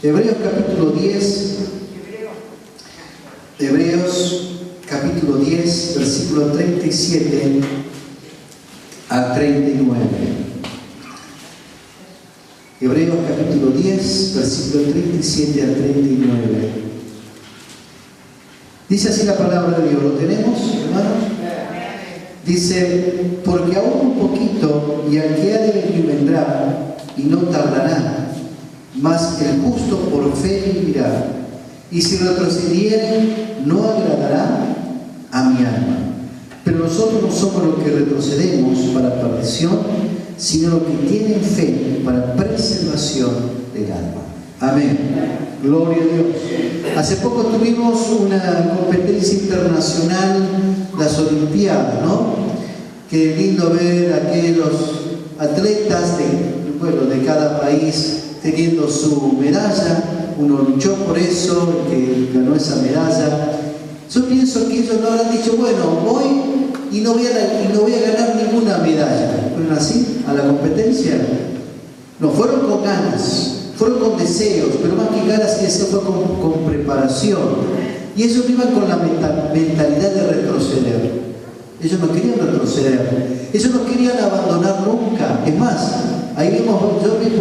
Hebreos capítulo 10. Hebreos capítulo 10, versículo 37 al 39. Hebreos capítulo 10, versículo 37 al 39. Dice así la palabra de Dios. ¿Lo tenemos, hermanos? Dice: porque aún un poquito, y al que ha de venir vendrá, y no tardará, mas el justo por fe vivirá. Y si retrocediere, no agradará a mi alma. Pero nosotros no somos los que retrocedemos para perdición, sino los que tienen fe para preservación del alma. Amén. Gloria a Dios. Hace poco tuvimos una competencia internacional, las Olimpiadas, ¿no? Qué lindo ver a aquellos atletas de cada país teniendo su medalla. Uno luchó por eso, que ganó esa medalla. Yo pienso que ellos no habrán dicho: bueno, voy y no voy a ganar ninguna medalla. ¿Fueron así a la competencia? No, fueron con ganas, fueron con deseos, pero más que ganas y deseos fue con preparación. Y ellos iban con la mentalidad de retroceder. Ellos no querían retroceder, ellos no querían abandonar nunca. Es más, ahí vimos, yo vi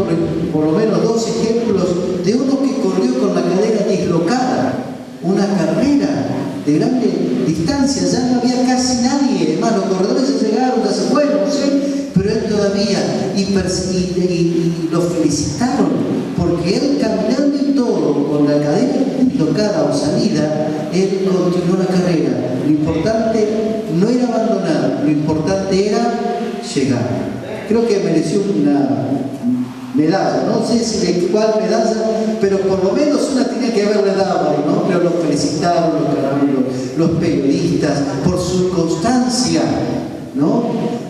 por lo menos 2 ejemplos de uno que corrió con la cadera dislocada, una carrera de grande distancia, ya no había casi nadie, hermano, los corredores ya llegaron, ya se fueron, no sé, pero él todavía, y lo felicitaron, porque él caminando y todo, con la cadera dislocada o salida, él continuó la carrera. Lo importante no era abandonar, lo importante era llegar. Creo que mereció una medalla, no sé si de cuál medalla, pero por lo menos una tenía que haberle dado, ¿no? Pero lo felicitaron los periodistas por su constancia, ¿no?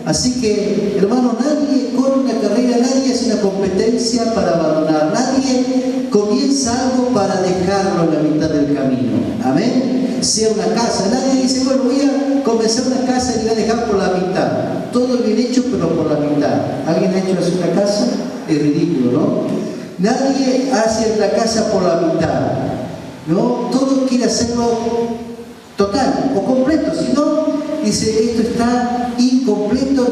Así que, hermano, nadie corre una carrera, nadie hace una competencia para abandonar, nadie comienza algo para dejarlo en la mitad del camino. Amén. Sea una casa, nadie dice: bueno, voy a comenzar una casa y la voy a dejar por la mitad. Todo bien hecho, pero por la mitad. ¿Alguien ha hecho así una casa? Es ridículo, ¿no? Nadie hace la casa por la mitad, ¿no? Todo quiere hacerlo total o completo. Si no, dice: esto está incompleto,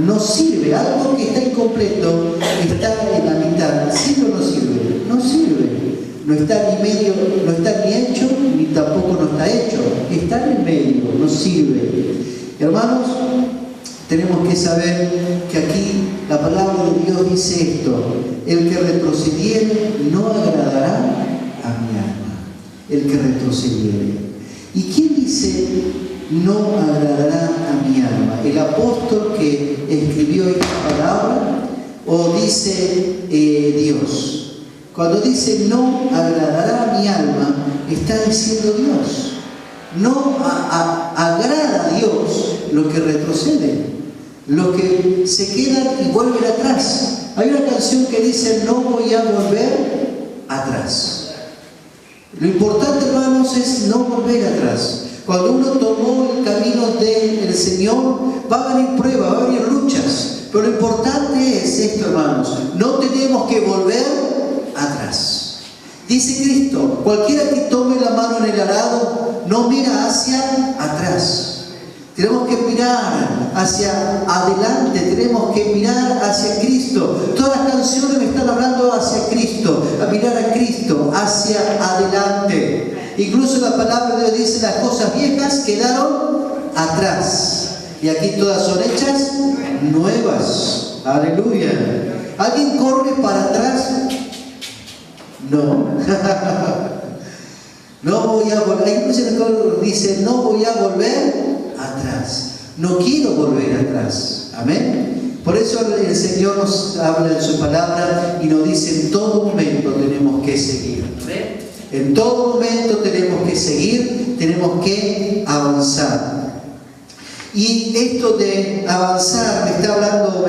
no sirve. Algo que está incompleto está en la mitad. ¿Sirve o no sirve? No sirve. No está ni medio, no está ni hecho, ni tampoco no está hecho. Está en el medio, no sirve. Hermanos, tenemos que saber que aquí la palabra de Dios dice esto: el que retrocediere no agradará a mi alma. El que retrocediere. ¿Y quién dice no agradará a mi alma? ¿El apóstol que escribió esta palabra o dice Dios? Cuando dice no agradará a mi alma, está diciendo Dios. No agrada a Dios lo que retrocede, lo que se quedan y vuelven atrás. Hay una canción que dice: no voy a volver atrás. Lo importante, hermanos, es no volver atrás. Cuando uno tomó el camino del Señor, va a venir pruebas, va a venir luchas. Pero lo importante es esto, hermanos: no tenemos que volver atrás. Dice Cristo: cualquiera que tome la mano en el arado no mira hacia atrás. Tenemos que mirar hacia adelante, tenemos que mirar hacia Cristo. Todas las canciones me están hablando hacia Cristo, a mirar a Cristo, hacia adelante. Incluso la palabra de Dios dice: las cosas viejas quedaron atrás, y aquí todas son hechas nuevas. Aleluya. ¿Alguien corre para atrás? No. No voy a volver. Incluso dice: no voy a volver atrás. No quiero volver atrás. Amén. Por eso el Señor nos habla en su palabra y nos dice: en todo momento tenemos que seguir. ¿Amén? En todo momento tenemos que seguir, tenemos que avanzar. Y esto de avanzar me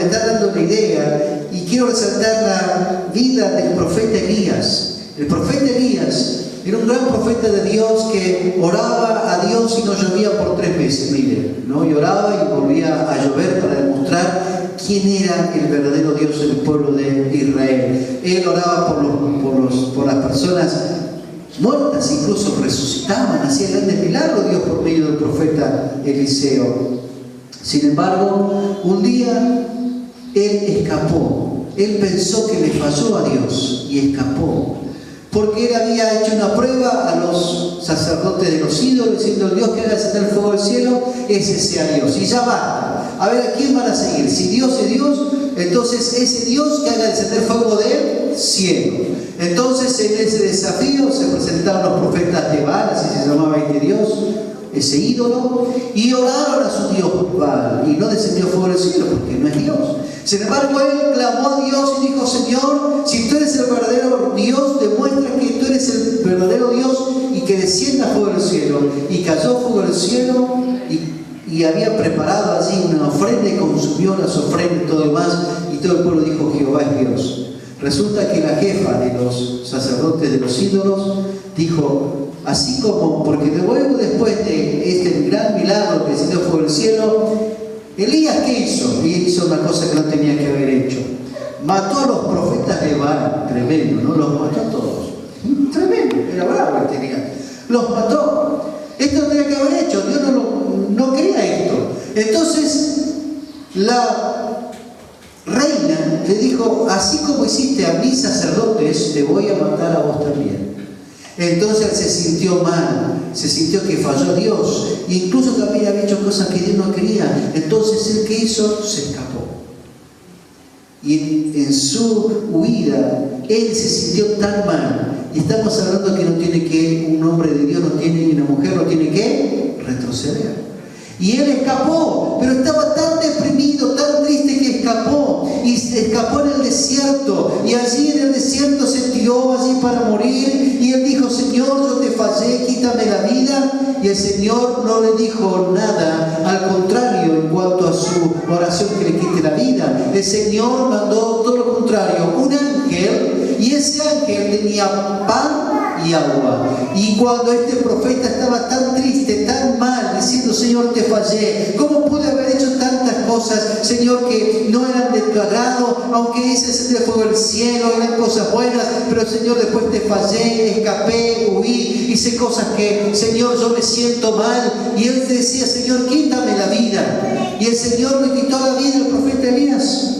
está dando una idea, y quiero resaltar la vida del profeta Elías. El profeta Elías era un gran profeta de Dios que oraba a Dios y no llovía por 3 meses, mire, ¿no? Y oraba y volvía a llover para demostrar quién era el verdadero Dios del pueblo de Israel. Él oraba por las personas muertas, incluso resucitaban, hacía grandes milagros Dios por medio del profeta Eliseo. Sin embargo, un día él escapó. Él pensó que le falló a Dios y escapó. Porque él había hecho una prueba a los sacerdotes de los ídolos, diciendo: el Dios que haga descender el fuego del cielo, ese sea Dios. Y ya va. A ver, ¿a quién van a seguir? Si Dios es Dios, entonces ese Dios que haga descender fuego del cielo. Entonces en ese desafío se presentaron los profetas de Baal, así se llamaba este Dios, ese ídolo, y oraron a su Dios Baal, y no descendió fuego del cielo porque no es Dios. Sin embargo, él clamó a Dios y dijo: Señor, si tú eres el verdadero Dios, demuestra que tú eres el verdadero Dios y que descienda fuego del cielo. Y cayó fuego del cielo y había preparado allí una ofrenda y consumió las ofrendas y todo demás, y todo el pueblo dijo: Jehová es Dios. Resulta que la jefa de los sacerdotes de los ídolos dijo: así como, porque luego después de este gran milagro que descendió fuego del cielo, Elías, ¿qué hizo? Y hizo una cosa que no tenía que haber hecho. Mató a los profetas de Baal, tremendo, ¿no? Los mató a todos. Tremendo, era bravo el Elías. Los mató. Esto no tenía que haber hecho, Dios no quería esto. Entonces, la reina le dijo: así como hiciste a mis sacerdotes, te voy a matar a vos también. Entonces él se sintió mal, se sintió que falló Dios, e incluso también había hecho cosas que Dios no quería. Entonces él, ¿qué hizo? Se escapó. Y en su huida, él se sintió tan mal. Y estamos hablando que un hombre de Dios no tiene, y una mujer no tiene que retroceder. Y él escapó, pero estaba tan deprimido, tan triste que escapó. Y escapó en el desierto. Y allí en el desierto se tiró allí para morir. Y él dijo: Señor, yo te fallé, quítame la vida. Y el Señor no le dijo nada. Al contrario, en cuanto a su oración que le quite la vida, el Señor mandó todo lo contrario, un ángel. Y ese ángel tenía pan y agua. Y cuando este profeta estaba tan triste, tan mal, diciendo: Señor, te fallé, ¿cómo pude haber hecho tantas cosas, Señor, que no eran de tu agrado? Aunque ese es el fuego del cielo, eran cosas buenas, pero Señor, después te fallé, escapé, huí, hice cosas que, Señor, yo me siento mal. Y él decía: Señor, quítame la vida. Y el Señor le quitó la vida al profeta Elías.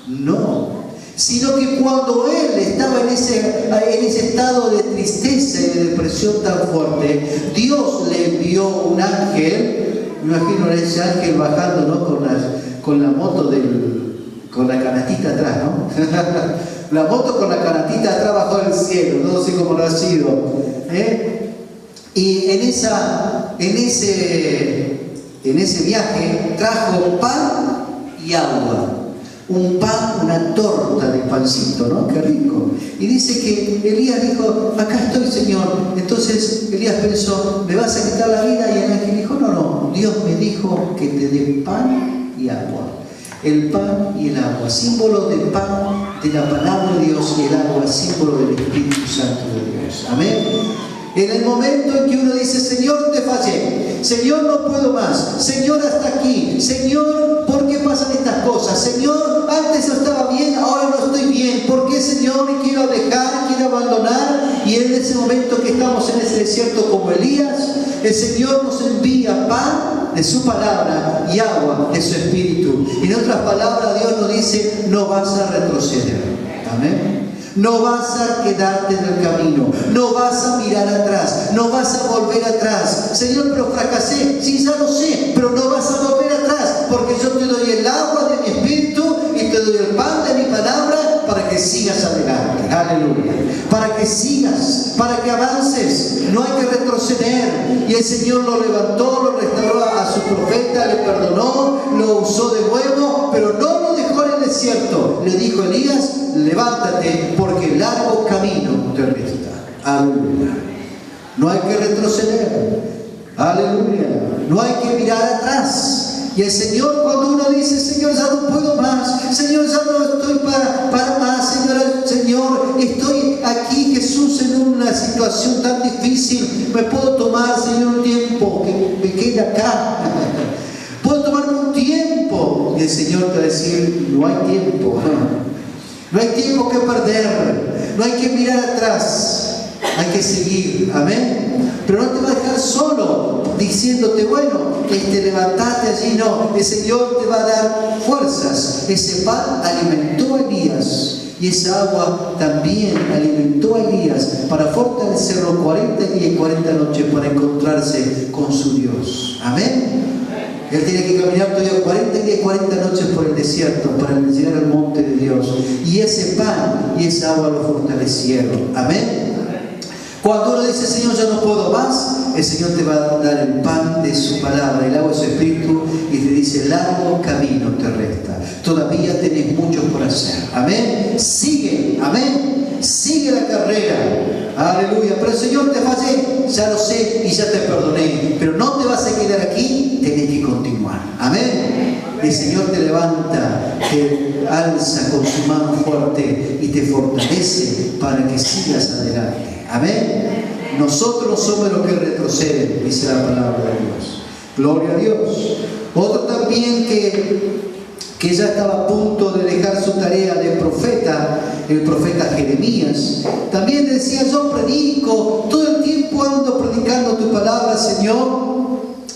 No, sino que cuando él estaba en ese estado de tristeza y de depresión tan fuerte, Dios le envió un ángel. Me imagino a ese ángel bajando, ¿no? con la moto con la canastita atrás, ¿no? La moto con la canastita atrás bajo del cielo, no sé cómo lo ha sido, y en ese viaje trajo pan y agua. Un pan, una torta de pancito, ¿no? Qué rico. Y dice que Elías dijo: acá estoy, Señor. Entonces Elías pensó: ¿me vas a quitar la vida? Y el ángel dijo: no, Dios me dijo que te dé pan y agua. El pan y el agua, símbolo del pan, de la palabra de Dios, y el agua, símbolo del Espíritu Santo de Dios. Amén. En el momento en que uno dice: Señor, te fallé, Señor, no puedo más, Señor, hasta aquí, Señor, ¿por qué pasan estas cosas? Señor, antes yo estaba bien, ahora no estoy bien, ¿por qué, Señor, me quiero alejar, quiero abandonar? Y en ese momento que estamos en ese desierto como Elías, el Señor nos envía pan de su palabra y agua de su Espíritu. Y en otras palabras, Dios nos dice: no vas a retroceder. Amén. No vas a quedarte en el camino, no vas a mirar atrás, no vas a volver atrás. Señor, pero fracasé, sí, ya lo sé, pero no vas a volver atrás, porque yo te doy el agua de mi Espíritu y te doy el pan de mi palabra para que sigas adelante. Aleluya. Para que sigas, para que avances, no hay que retroceder. Y el Señor lo levantó, lo restauró a su profeta, le perdonó, lo usó de nuevo, pero no lo dejó en el desierto. Le dijo: Elías, levántate, porque largo camino te resta. Aleluya. No hay que retroceder. Aleluya. No hay que mirar atrás. Y el Señor, cuando uno dice: Señor, ya no puedo más, Señor, ya no estoy para más, Señor, estoy aquí, Jesús, en una situación tan difícil, me puedo tomar, Señor, un tiempo que me quede acá. Puedo tomarme un tiempo. Y el Señor te va a decir, no hay tiempo. No hay tiempo que perder. No hay que mirar atrás. Hay que seguir. Amén. Pero no te va a dejar solo diciéndote, bueno, levantate allí. No, el Señor te va a dar fuerzas. Ese pan alimentó a Elías. Y esa agua también alimentó a Elías para fortalecerlo 40 días y 40 noches para encontrarse con su Dios. Amén. Él tenía que caminar todavía 40 días y 40 noches por el desierto para llegar al monte de Dios. Y ese pan y esa agua lo fortalecieron. Amén. Cuando uno dice, Señor, ya no puedo más, el Señor te va a dar el pan de su palabra, el agua de su espíritu, y te dice, largo camino te resta. Todavía tenés mucho por hacer. Amén. Sigue. Amén. Sigue la carrera. Aleluya. Pero Señor, te fallé. Ya lo sé y ya te perdoné. Pero no te vas a quedar aquí. Tenés que continuar. Amén. El Señor te levanta, te alza con su mano fuerte y te fortalece para que sigas adelante. Amén. Nosotros somos los que retroceden, dice la palabra de Dios. Gloria a Dios. Otro también que ya estaba a punto de dejar su tarea de profeta, el profeta Jeremías, también decía, yo predico, todo el tiempo ando predicando tu palabra, Señor.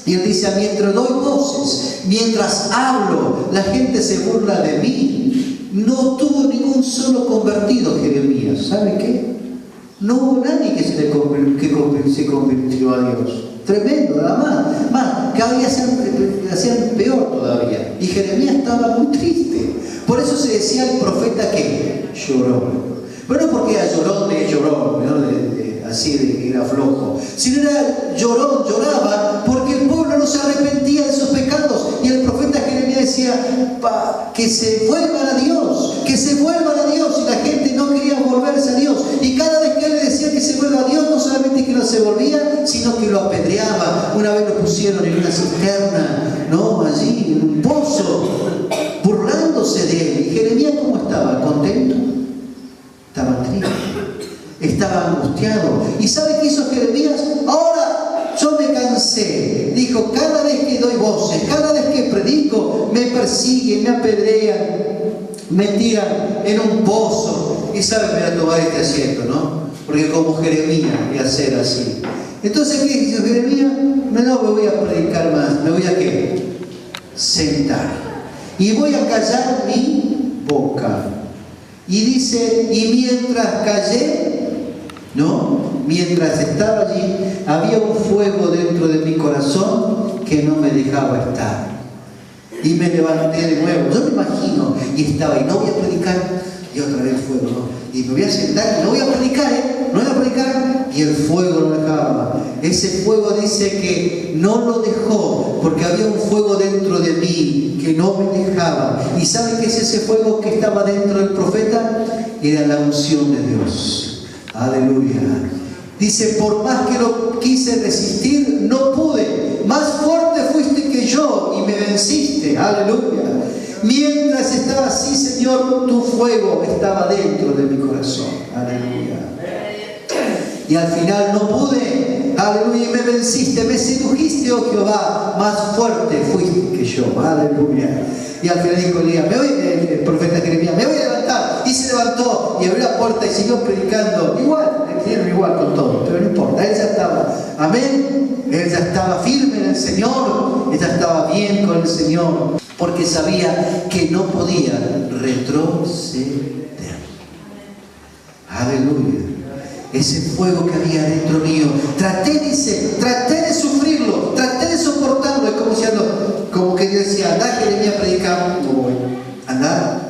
Y él dice, mientras doy voces, mientras hablo, la gente se burla de mí. No tuvo ningún solo convertido Jeremías. ¿Sabe qué? No hubo nadie que se convirtió a Dios. Tremendo, nada más. Cada día hacían peor todavía. Y Jeremías estaba muy triste. Por eso se decía el profeta que lloró. Pero no porque era llorón, ¿no? Así de que era flojo. Sino era llorón, lloraba porque el pueblo no se arrepentía de sus pecados. Y el profeta Jeremías decía, que se vuelvan a Dios, que se vuelvan a Dios. Y la gente no quería volverse a Dios. Y cada vez que él le decía que se vuelva a Dios, no solamente que no se volvía, sino que lo apedreaba. Una vez lo pusieron en una cisterna, ¿no? Allí, en un pozo, burlándose de él. ¿Y Jeremías cómo estaba? ¿Contento? Estaba triste. Estaba angustiado. ¿Y sabe qué hizo Jeremías? Ahora yo me cansé. Dijo, cada vez que doy voces, cada vez que predico, me persiguen, me apedrean, me tiran en un pozo. Y saben, me va a tomar este asiento, ¿no? Porque como Jeremías voy a ser así. Entonces, ¿qué dice Jeremías? No me voy a predicar más. ¿Me voy a qué? Sentar. Y voy a callar mi boca. Y dice, y mientras callé, ¿no? Mientras estaba allí, había un fuego dentro de mi corazón que no me dejaba estar. Y me levanté de nuevo. Yo me imagino, y estaba ahí, no voy a predicar, y otra vez fuego, ¿no? Y me voy a sentar, y no voy a predicar, no voy a predicar, y el fuego no dejaba. Ese fuego dice que no lo dejó, porque había un fuego dentro de mí que no me dejaba. ¿Y saben qué es ese fuego que estaba dentro del profeta? Era la unción de Dios. Aleluya. Dice, por más que lo quise resistir, no pude. Más fuerte fuiste que yo y me venciste. Aleluya. Mientras estaba así, Señor, tu fuego estaba dentro de mi corazón. Aleluya. Y al final no pude. Aleluya. Y me venciste, me sedujiste, oh Jehová. Más fuerte fuiste que yo. Aleluya. Y al final dijo el profeta Jeremías, me voy a levantar. Y se levantó y abrió la puerta y siguió predicando. Igual con todo, pero no importa. Él ya estaba, amén. Él ya estaba firme en el Señor. Él ya estaba bien con el Señor. Porque sabía que no podía retroceder. Aleluya. Ese fuego que había dentro mío. Traté de sufrirlo, traté de soportarlo. Es como diciendo, como que Dios decía, andá Jeremías a predicar. No voy. Andá.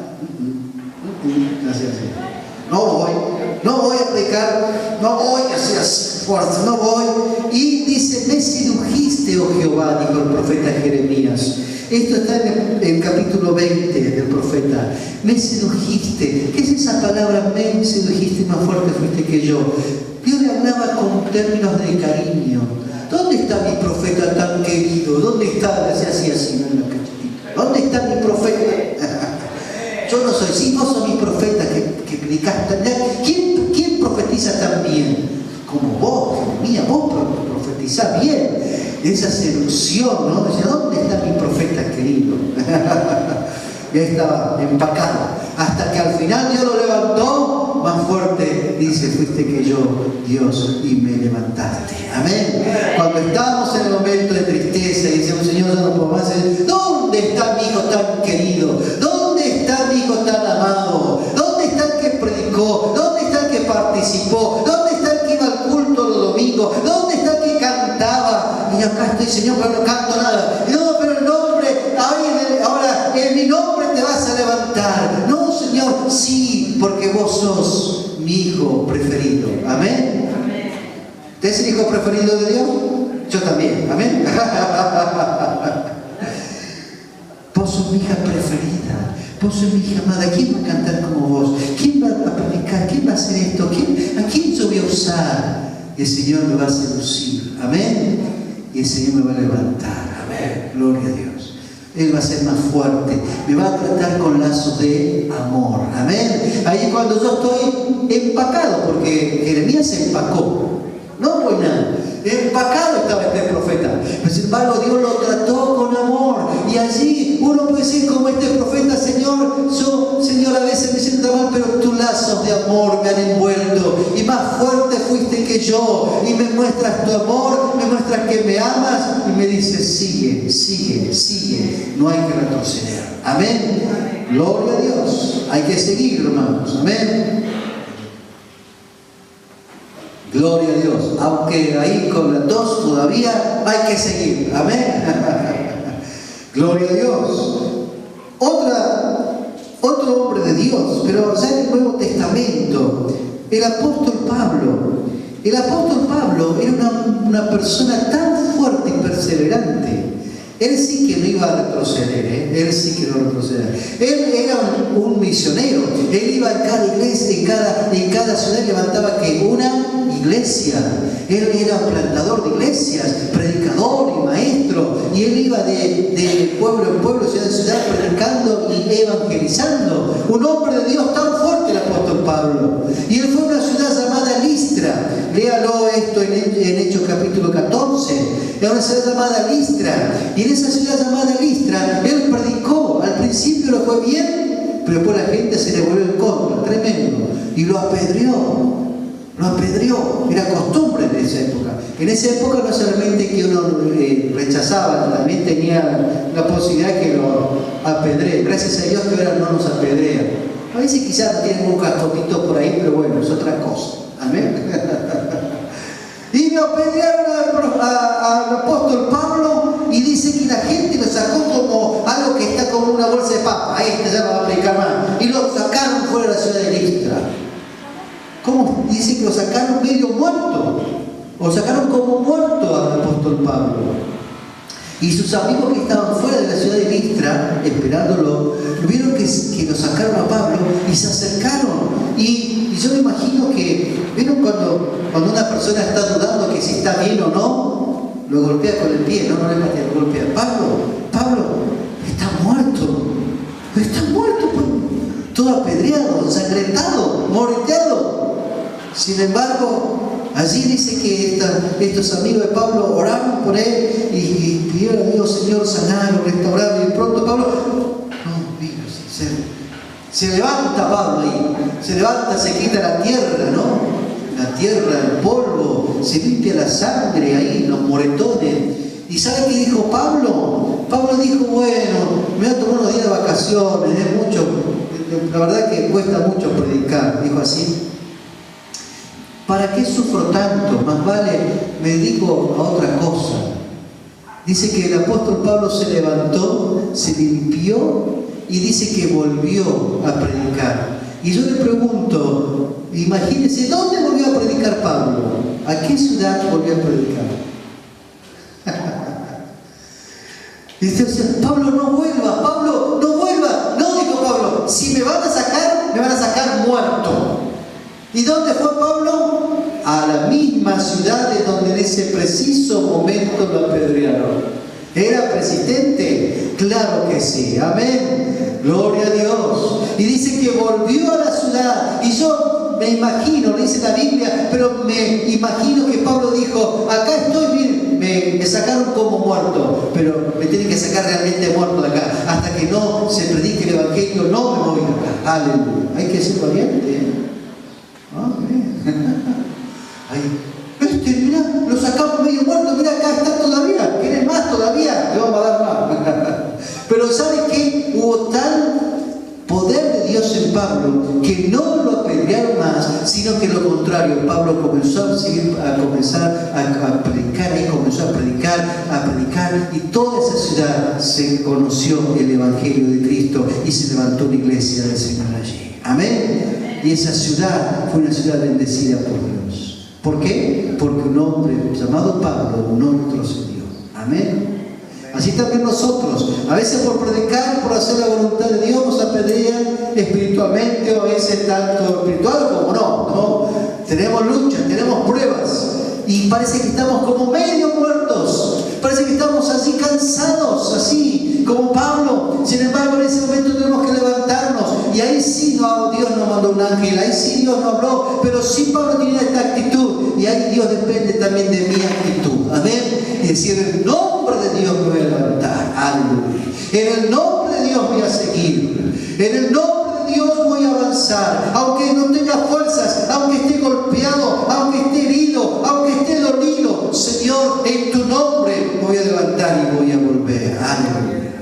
No voy a predicar. No voy a hacer fuerza. No voy. Y dice, me sedujiste, oh Jehová, dijo el profeta Jeremías. Esto está en el capítulo 20 del profeta. Me sedujiste. ¿Qué es esa palabra? Me sedujiste, más fuerte fuiste que yo. Dios le hablaba con términos de cariño. ¿Dónde está mi profeta tan querido? ¿Dónde está? Así, ¿dónde está mi profeta? Yo no soy, sí, vos sos mi profeta que predicás tan bien. ¿Quién profetiza tan bien? Como vos, Jeremías, vos profetizás bien. Esa seducción, ¿no? Decía, ¿dónde está mi profeta querido? ya estaba empacado. Hasta que al final Dios lo levantó más fuerte. Dice, fuiste que yo, Dios, y me levantaste. Amén. Cuando estábamos en el momento de tristeza y decíamos, Señor, ya no puedo más, ¿dónde está mi hijo tan querido? ¿Dónde está mi hijo tan amado? ¿Dónde está el que predicó? ¿Dónde está el que participó? ¿Dónde está el que iba al culto los domingos? ¿Dónde está el que cantaba? Y acá estoy, Señor, pero no canto nada. Y no, pero el nombre, ahora en mi nombre te vas a levantar. No, Señor, sí, porque vos sos mi hijo preferido. Amén. ¿Usted es el hijo preferido de Dios? Yo también. Amén. Vos sos mi hija preferida. Vos sos mi hija amada. ¿Quién va a cantar como vos? ¿Quién va a predicar? ¿Quién va a hacer esto? ¿A quién yo voy a usar? Y el Señor me va a seducir. Amén. Y el Señor me va a levantar. Amén. Gloria a Dios. Él va a ser más fuerte. Me va a tratar con lazos de amor. Amén. Ahí cuando yo estoy empacado, porque Jeremías se empacó. No fue nada. Empacado estaba este profeta. Pero sin embargo Dios lo trató con amor. Y allí uno puede decir como este profeta, Señor, yo, Señor, a veces me siento mal, pero tus lazos de amor me han envuelto. Y más fuerte fuiste que yo. Y me muestras tu amor, me muestras que me amas. Y me dices, sigue, sigue, sigue. No hay que retroceder. Amén. Gloria a Dios. Hay que seguir, hermanos. Amén. Gloria a Dios, aunque ahí con la tos todavía hay que seguir. Amén. Gloria a Dios. Otro hombre de Dios, pero ya en el Nuevo Testamento, el apóstol Pablo. El apóstol Pablo era una persona tan fuerte y perseverante. Él sí que no iba a retroceder, Él sí que no retroceder. Él era un misionero. Él iba a cada iglesia, en cada ciudad levantaba que una iglesia. Él era plantador de iglesias, predicador y maestro. Y él iba de pueblo en pueblo, ciudad en ciudad, predicando y evangelizando. Un hombre de Dios tan fuerte, el apóstol Pablo. Y él fue a una ciudad llamada Listra. Léalo esto en Hechos capítulo 14. Era una ciudad llamada Listra. Y en esa ciudad llamada Listra, él predicó. Al principio lo fue bien, pero después la gente se le volvió en contra. Tremendo. Y lo apedreó. Lo apedreó. Era costumbre en esa época. En esa época no solamente que uno rechazaba, también tenía la posibilidad que lo apedreen. Gracias a Dios que ahora no nos apedrean. A veces quizás tienen un cascotito por ahí, pero bueno, es otra cosa. Amén. Y lo apedrearon al apóstol Pablo y dice que la gente lo sacó como algo que está como una bolsa de papa. Este ya no va a aplicar más. Y lo sacaron fuera de la ciudad de Listra. ¿Cómo? Dice que lo sacaron medio muerto. O sacaron como muerto al apóstol Pablo. Y sus amigos que estaban fuera de la ciudad de Listra, esperándolo, vieron que lo sacaron a Pablo y se acercaron. Y yo me imagino que, ¿vieron cuando una persona está dudando que si está bien o no? Lo golpea con el pie, no le patea, lo golpea. Pablo, está muerto. Está muerto, pues. Todo apedreado, ensangrentado, moreteado. Sin embargo, allí dice que estos amigos de Pablo oraron por él y pidieron a Dios, Señor, sanarlo, restaurarlo. Y de pronto Pablo, no, mira, se levanta Pablo ahí, se levanta, se quita la tierra, ¿no? La tierra, el polvo, se limpia la sangre ahí, los moretones. ¿Y sabe qué dijo Pablo? Pablo dijo, bueno, me voy a tomar unos días de vacaciones, la verdad que cuesta mucho predicar, dijo así. ¿Para qué sufro tanto? Más vale me dedico a otra cosa. Dice que el apóstol Pablo se levantó, se limpió y dice que volvió a predicar. Y yo le pregunto, imagínense, ¿dónde volvió a predicar Pablo? ¿A qué ciudad volvió a predicar? Dice, Pablo, no vuelva, Pablo, no vuelva. No, dijo Pablo, si me van a sacar muerto. ¿Y dónde fue Pablo? A la misma ciudad de donde en ese preciso momento lo apedrearon. ¿Era presidente? Claro que sí. Amén. Gloria a Dios. Y dice que volvió a la ciudad. Y yo yo me imagino, le dice la Biblia, pero me imagino que Pablo dijo, acá estoy bien, me sacaron como muerto, pero me tienen que sacar realmente muerto de acá. Hasta que no se predique el Evangelio, no me voy de acá. Aleluya. Hay que ser valiente, ¿eh? Mirá, lo sacamos medio muerto, mirá, acá está todavía. ¿Querés más todavía? Le vamos a dar más. Pero ¿sabe qué? Hubo tal poder de Dios en Pablo que no lo apedrearon más, sino que lo contrario. Pablo comenzó a predicar, y comenzó a predicar, y toda esa ciudad se conoció el Evangelio de Cristo y se levantó una iglesia del Señor allí. Amén. Y esa ciudad fue una ciudad bendecida por Dios. ¿Por qué? Porque un hombre llamado Pablo no retrocedió. Amén. Así también nosotros, a veces por predicar, por hacer la voluntad de Dios, nos apedrean espiritualmente, o a veces tanto espiritual como no. Tenemos luchas, tenemos pruebas, y parece que estamos como medio muertos, parece que estamos así cansados, así como Pablo. Sin embargo, en ese momento tenemos que levantarnos, y ahí sí Dios nos mandó un ángel, ahí sí Dios nos habló, pero sí Pablo tenía esta actitud, y ahí Dios depende también de mi actitud. Amén. Y decir, en el nombre de Dios me voy a levantar. Aleluya. En el nombre de Dios voy a seguir. En el nombre de Dios voy a avanzar. Aunque no tenga fuerzas, aunque esté golpeado, aunque esté herido, aunque esté dolido, Señor, en tu nombre me voy a levantar y voy a volver. Aleluya.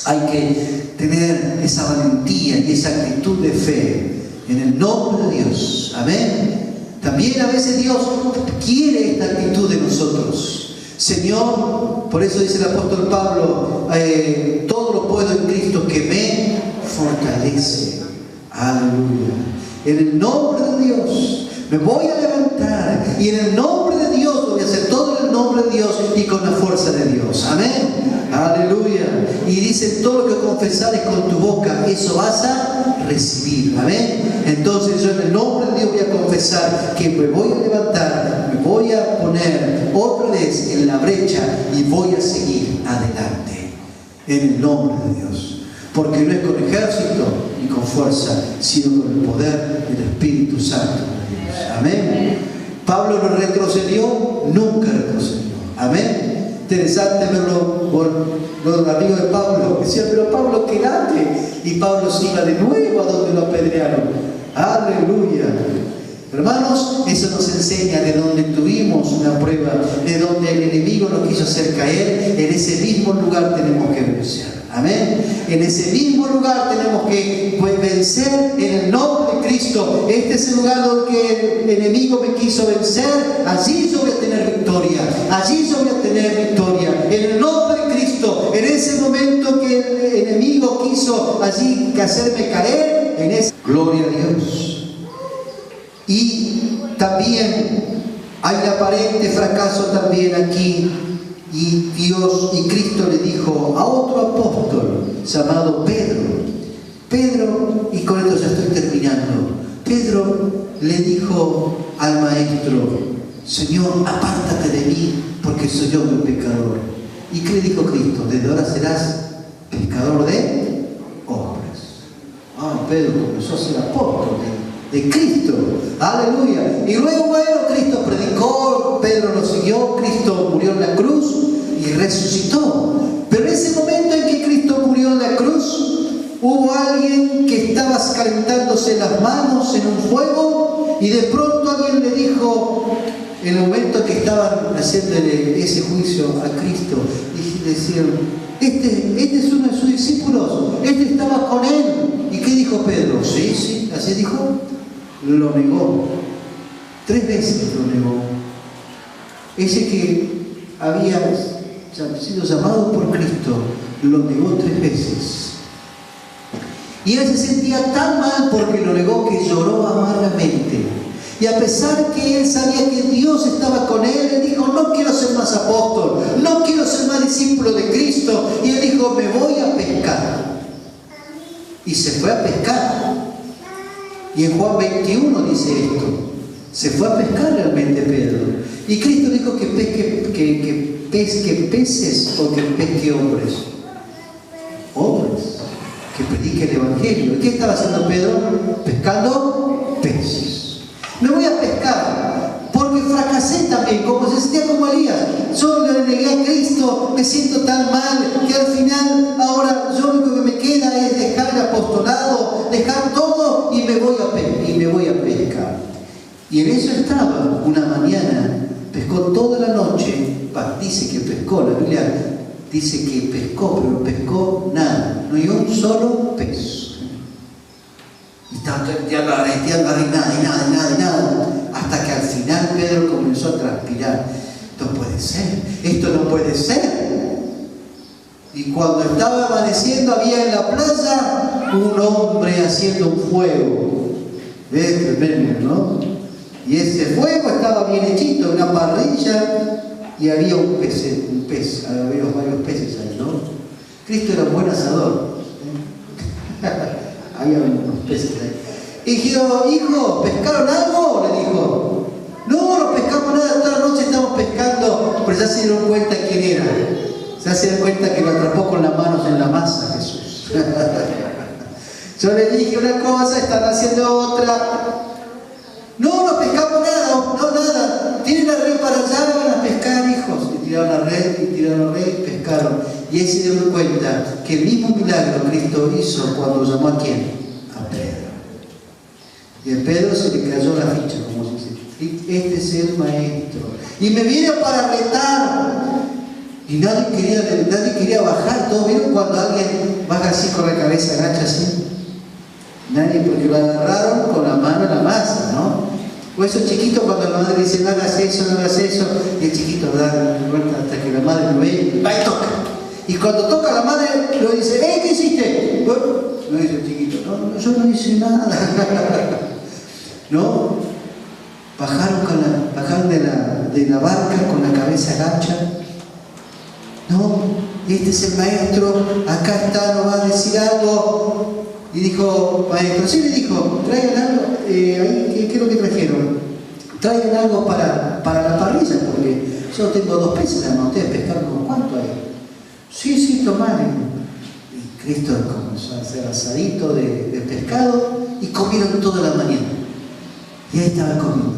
Hay que tener esa valentía y esa actitud de fe en el nombre de Dios. Amén. También a veces Dios quiere esta actitud de nosotros. Señor, por eso dice el apóstol Pablo, todo lo puedo en Cristo que me fortalece. Aleluya. En el nombre de Dios me voy a levantar, y en el nombre de Dios voy a hacer todo en el nombre de Dios y con la fuerza de Dios. Amén. Aleluya. Y dice, todo lo que confesares con tu boca, eso vas a recibir. Amén. Entonces yo en el nombre de Dios voy a confesar que me voy a levantar, me voy a poner otra vez en la brecha y voy a seguir adelante en el nombre de Dios. Porque no es con ejército ni con fuerza, sino con el poder del Espíritu Santo de Dios. Amén. Pablo no retrocedió, nunca retrocedió. Amén. Interesante verlo con los amigos de Pablo. Decían, pero Pablo, quédate. Y Pablo se iba de nuevo a donde lo apedrearon. Aleluya. Hermanos, eso nos enseña de donde tuvimos una prueba, de donde el enemigo nos quiso hacer caer, en ese mismo lugar tenemos que vencer. Amén. En ese mismo lugar tenemos que vencer en el nombre de Cristo. Este es el lugar donde el enemigo me quiso vencer. Allí yo voy a tener victoria. Allí yo voy a tener victoria. En el nombre de Cristo. En ese momento que el enemigo quiso allí hacerme caer, en ese... Gloria a Dios. Y también hay un aparente fracaso también aquí. Y Dios y Cristo le dijo a otro apóstol llamado Pedro, y con esto ya estoy terminando. Pedro le dijo al maestro, Señor, apártate de mí, porque soy yo un pecador. ¿Y qué le dijo Cristo? Desde ahora serás pescador de hombres. Pedro comenzó a ser apóstol de Cristo. Aleluya. Y luego, bueno, Cristo predicó, Pedro lo siguió, Cristo murió en la cruz y resucitó. Pero en ese momento en que Cristo murió en la cruz, hubo alguien que estaba calentándose las manos en un fuego, y de pronto alguien le dijo, en el momento que estaban haciéndole ese juicio a Cristo, y decían, este es uno de sus discípulos, este estaba con él. ¿Y qué dijo Pedro? Sí, así dijo. Lo negó. 3 veces lo negó. Ese que había sido llamado por Cristo, lo negó 3 veces. Y él se sentía tan mal porque lo negó que lloró amargamente. Y a pesar que él sabía que Dios estaba con él, él dijo, no quiero ser más apóstol, no quiero ser más discípulo de Cristo. Y él dijo, me voy a pescar. Y se fue a pescar. Y en Juan 21 dice esto. Se fue a pescar realmente Pedro. Y Cristo dijo que pesque peces o que pesque hombres. Hombres. Que predique el Evangelio. ¿Y qué estaba haciendo Pedro? Pescando peces. Me voy a pescar, porque fracasé también, como se sentía como Elías. Yo le negué a Cristo, me siento tan mal, que al final ahora lo único que me queda es dejar el apostolado, dejar todo y me voy a pescar. Y en eso estaba, una mañana, pescó toda la noche, dice que pescó, la Biblia dice que pescó, pero pescó nada, no hay un solo pez. Y estaba todo nada, hasta que al final Pedro comenzó a transpirar. Esto no puede ser. Y cuando estaba amaneciendo había en la playa un hombre haciendo un fuego. Es tremendo, ¿no? Y ese fuego estaba bien hechito, una parrilla, y había un pez, había varios peces ahí, ¿no? Cristo era un buen asador. Había unos peces ahí. Y dijo, hijo, ¿pescaron algo? Le dijo. No pescamos nada, toda la noche estamos pescando, pero ya se dieron cuenta quién era. Ya se dieron cuenta que lo atrapó con las manos en la masa, Jesús. Yo le dije una cosa, están haciendo otra. No pescamos nada. Tienen la red para allá, van a pescar, hijos. Y tiraron la red, y pescaron. Y ahí se dieron cuenta que el mismo milagro Cristo hizo cuando llamó a quién? A Pedro. Y a Pedro se le cayó la ficha, como se dice. Este es el maestro. Y me viene para retar. Y nadie quería bajar. ¿Todos vieron cuando alguien baja así con la cabeza, agacha así? Nadie, porque lo agarraron con la mano en la masa, ¿no? O esos chiquitos cuando la madre dice no hagas eso, y el chiquito da vuelta hasta que la madre lo ve, va y toca. Y cuando toca la madre lo dice, ¿qué hiciste? Bueno, no dice el chiquito, no, yo no hice nada. ¿No? Bajaron de la barca con la cabeza gacha. No, este es el maestro, acá está, nos va a decir algo. Y dijo, maestro, sí, le dijo, traigan algo, ¿qué es lo que trajeron? Traigan algo para la parrilla, porque yo tengo 2 peces, además, ustedes pescaron, ¿cuánto hay? Sí, tomá. Y Cristo comenzó a hacer asadito de pescado y comieron toda la mañana. Y ahí estaba comiendo.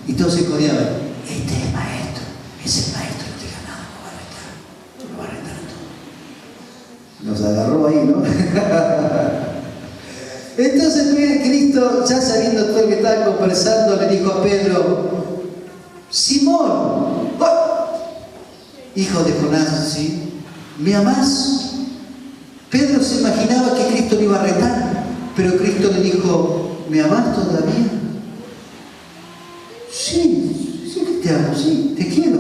Y todos se codeaban. Este es el maestro, no diga nada, no va a retar todo. Nos agarró ahí, ¿no? Entonces Cristo, ya sabiendo todo lo que estaban conversando, le dijo a Pedro, Simón, hijo de Jonás, ¿sí? ¿Me amás? Pedro se imaginaba que Cristo le iba a retar, pero Cristo le dijo, ¿me amás todavía? Sí que te amo, sí, te quiero.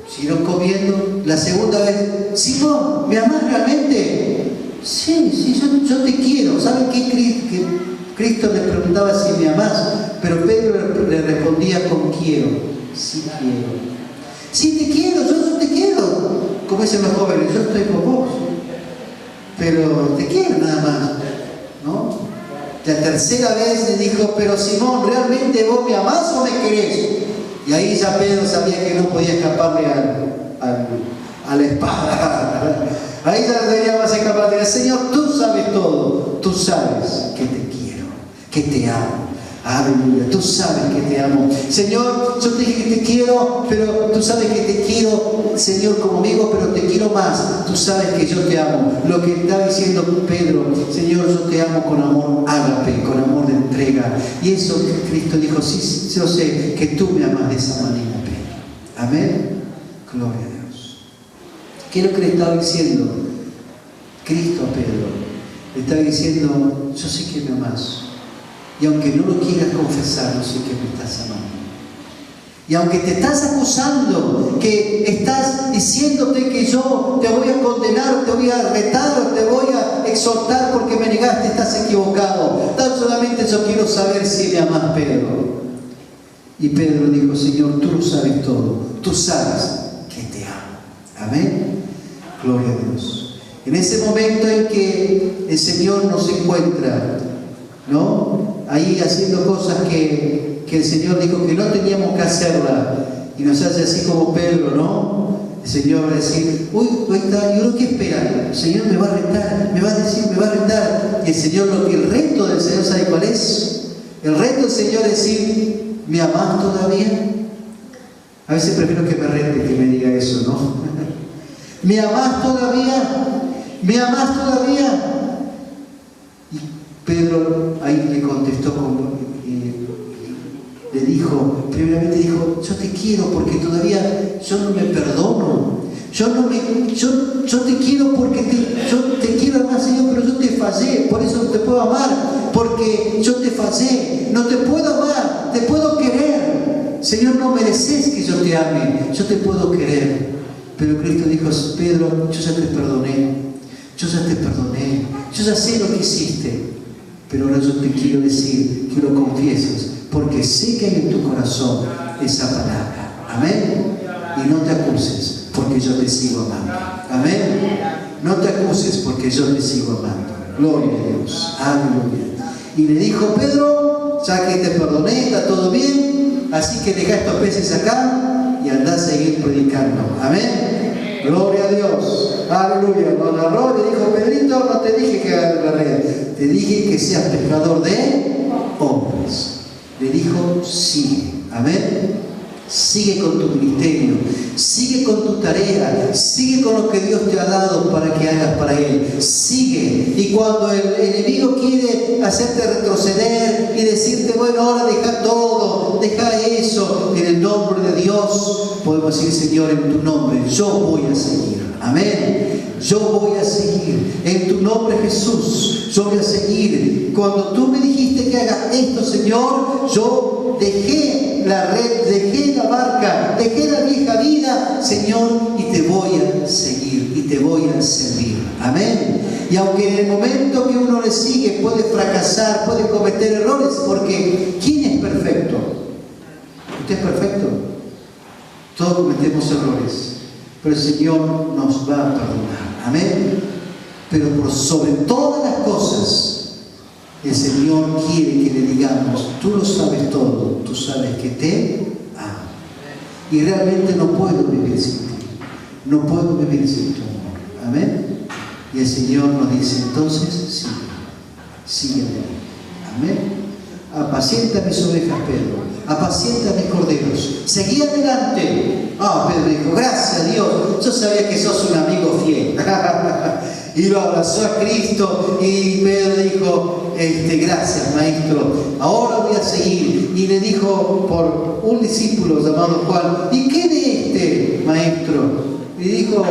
Siguieron comiendo. La segunda vez, Simón, ¿me amás realmente? Sí, yo te quiero. ¿Saben qué? Cristo le preguntaba si me amás, pero Pedro le respondía con quiero. Sí quiero. Sí te quiero, yo te quiero. Como dicen los jóvenes, yo estoy con vos. Pero te quiero nada más, ¿no? La tercera vez le dijo, pero Simón, ¿realmente vos me amás o me querés? Y ahí ya Pedro sabía que no podía escaparle a la espada. Ahí ya no tenía más escapar. Dice, Señor, tú sabes todo. Tú sabes que te quiero, que te amo. Aleluya, tú sabes que te amo. Señor, yo te dije que te quiero, pero tú sabes que te quiero, Señor, como amigo, pero te quiero más. Tú sabes que yo te amo. Lo que está diciendo Pedro, Señor, yo te amo con amor ágape, con amor de entrega. Y eso Cristo dijo, sí, yo sé que tú me amas de esa manera, Pedro. Amén. Gloria a Dios. ¿Qué es lo que le estaba diciendo Cristo a Pedro? Le estaba diciendo, yo sé que me amas. Y aunque no lo quieras confesar, yo sé que me estás amando. Y aunque te estás acusando, que estás diciéndote que yo te voy a condenar, te voy a retar, te voy a exhortar porque me negaste, estás equivocado. Tan solamente yo quiero saber si me amas, Pedro. Y Pedro dijo, Señor, tú lo sabes todo. Tú sabes que te amo. Amén. Gloria a Dios. En ese momento en que el Señor nos encuentra, ¿no? Ahí haciendo cosas que el Señor dijo que no teníamos que hacerla, y nos hace así como Pedro, ¿no? El Señor va a decir, uy, ahí está, ¿y uno qué espera? El Señor me va a retar, me va a decir, me va a retar. Y el Señor, el reto del Señor, ¿sabe cuál es? El reto del Señor es decir, ¿me amás todavía? A veces prefiero que me rete que me diga eso, ¿no? ¿Me amás todavía? ¿Me amás todavía? Y Pedro ahí le contestó, le dijo, primeramente dijo, yo te quiero porque todavía yo no me perdono. Yo te quiero porque yo te quiero amar, Señor, pero yo te fallé, por eso no te puedo amar, porque yo te fallé, no te puedo amar, te puedo querer. Señor, no mereces que yo te ame, yo te puedo querer. Pero Cristo dijo, Pedro, yo ya te perdoné, yo ya sé lo que hiciste, pero ahora yo te quiero decir que lo confieses, porque sé que hay en tu corazón esa palabra. Amén. Y no te acuses, porque yo te sigo amando. Amén. No te acuses, porque yo te sigo amando. Gloria a Dios. Aleluya. Y le dijo, Pedro, ya que te perdoné, está todo bien, así que deja estos peces acá y anda a seguir predicando. Amén. Gloria a Dios. Aleluya. Lo narró, le dijo, Pedrito, no te dije que hagas la red, te dije que seas pescador de hombres. Le dijo, sigue. Amén. Sigue con tu ministerio, sigue con tu tarea, sigue con lo que Dios te ha dado para que hagas para Él. Sigue. Y cuando el enemigo quiere hacerte retroceder y decirte, bueno, ahora deja todo, deja eso, en el nombre de Dios, podemos decir, Señor, en tu nombre, yo voy a seguir. Amén. Yo voy a seguir. En tu nombre, Jesús, yo voy a seguir. Cuando tú me dijiste que hagas esto, Señor, yo dejé la red, dejé la barca, dejé la vieja vida, Señor, y te voy a seguir y te voy a servir. Amén. Y aunque en el momento que uno le sigue puede fracasar, puede cometer errores, porque ¿quién es perfecto? ¿Usted es perfecto? Todos cometemos errores, pero el Señor nos va a perdonar. Amén. Pero por sobre todas las cosas, el Señor quiere que le digamos, tú lo sabes todo, tú sabes que te amo. Y realmente no puedo vivir sin ti. No puedo vivir sin tu amor. Amén. Y el Señor nos dice, entonces, sigue adelante. Amén. Apacienta mis ovejas, Pedro. Apacienta mis corderos. Seguí adelante. Pedro dijo, gracias a Dios. Yo sabía que sos un amigo fiel. Y lo abrazó a Cristo y Pedro dijo, gracias, maestro, ahora voy a seguir. Y le dijo por un discípulo llamado Juan, ¿y qué de este, maestro? Le dijo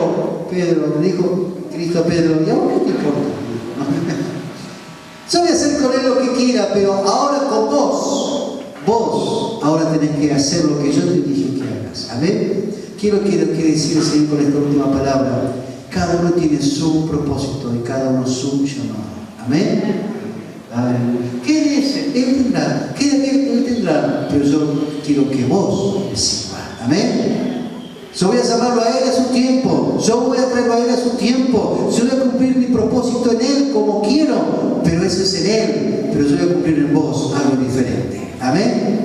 Cristo a Pedro, ¿y a vos qué te importa? Yo voy a hacer con él lo que quiera, pero ahora con vos ahora tenés que hacer lo que yo te dije que hagas. Amén. Quiero decir, Señor, con esta última palabra, cada uno tiene su propósito y cada uno su llamado. Amén. ¿Qué dice? Él tendrá, pero yo quiero que vos me sirvas. Amén. Yo voy a llamarlo a Él a su tiempo, yo voy a traerlo a Él a su tiempo, yo voy a cumplir mi propósito en Él como quiero, pero eso es en Él, pero yo voy a cumplir en vos algo diferente. Amén.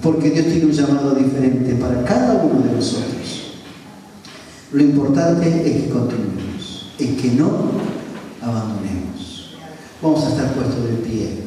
Porque Dios tiene un llamado diferente para cada uno de nosotros. Lo importante es que continuemos, es que no abandonemos. Vamos a estar puestos de pie.